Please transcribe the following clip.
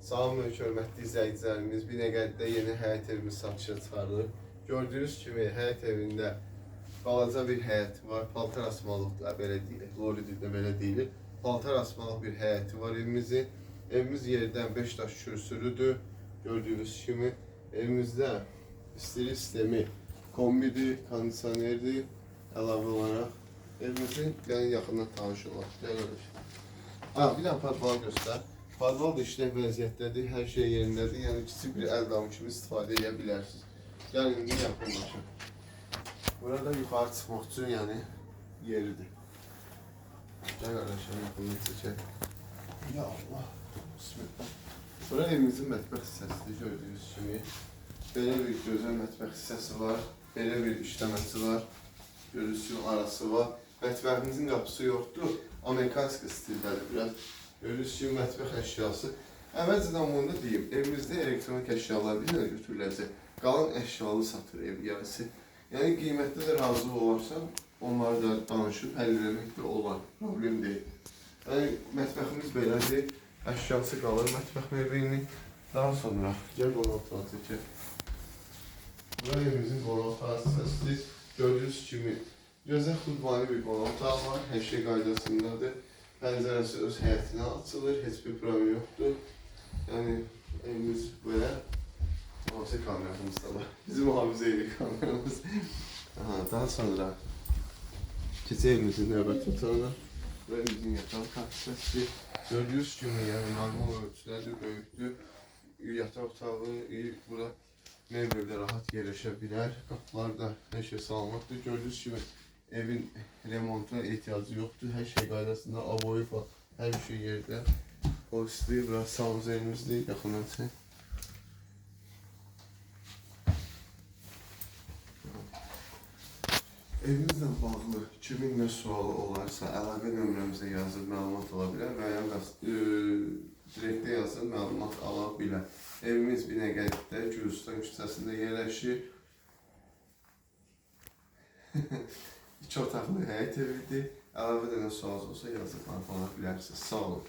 Salam hörmətli izləyicilərimiz, Binəqədidə yeni həyət evimiz satışa çıxarılır. Gördüyünüz kimi həyət evində balaca bir həyəti var. Paltar asmalıqdır, belə deyilir. Lori dildə belə deyilir. Paltar asmalıq bir həyəti var evimizin. Evimiz yerdən 5 daş kürsülüdür. Gördüyünüz kimi evimizdə istilik sistemi kombidir, kondisionerdir. Əlavə olaraq evimizin yaxından tanış olaq. Bir dənə padval göstər. Padval da işlək vəziyyətdədir, hər şey yerindədir. Yəni kiçik bir əl damı kimi istifadə edə bilərsiniz. Gəlin indi yaxınlaşın. Burada yuxarı çıxmaq üçün yəni yeridir. Gəl qardaşlar yaxından çəkək. Ya Allah. Bismillah. Bura evimizin mətbəx hissəsidir gördüyünüz kimi. Belə bir gözəl mətbəx hissəsi var. Belə bir işləməsi var. Gördüyünüz kimi arası var. Mətbəximizin qapısı yoxdur. Amerikanski stildədir biraz. Gördüyünüz kimi mətbəx əşyası. Əvvəlcədən bunu da deyim, evimizdə elektronik əşyalar bizlə götürüləcək. Qalan əşyalı satır ev yarısı. Yəni qiymətdə də razı olarsan, onları da danışıb həll eləmək də olar, problem deyil. Yəni mətbəximiz belədir, əşyası qalır mətbəx mövbeyini. Daha sonra gəl qonaq otağı çəkək. Bura evimizin qonaq otağı hissəsidir. Gördüyünüz kimi gözəl xudmani bir qonaq otağı var, hər şey qaydasındadır. Pəncərəsi öz həyətinə açılır, heç bir problem yoxdur. Yəni evimiz belə. Hansı kameramız da var. Bizim mühafizə edik kameramız. Daha sonra keçək evimizin növbəti otağına. Bu evimizin yataq hissəsi. Gördüyünüz kimi yəni normal ölçülərdir, böyükdür. Yataq otağı, bura mebeldə rahat yerləşə bilər. Qapılar da hər şey salamatdır. Gördüyünüz kimi evin remontuna ehtiyacı yoxdur. Hər şey qaydasında, avoyu falan, hər şey yerdə. Polisli, biraz sanuzelimizdir, yaxından çək. Evimizlə bağlı kimin nə sualı olarsa, əlaqə nömrəmizə yazıb məlumat ala bilər və ya direktdə yazıb məlumat ala bilər. Evimiz Binəqədidə, Gürcüstan küçəsində yerləşir. 2 otaqlı həyət evidir. Əlavə edən sualınız olsa yazıb ala bilərsiniz. Sağ olun.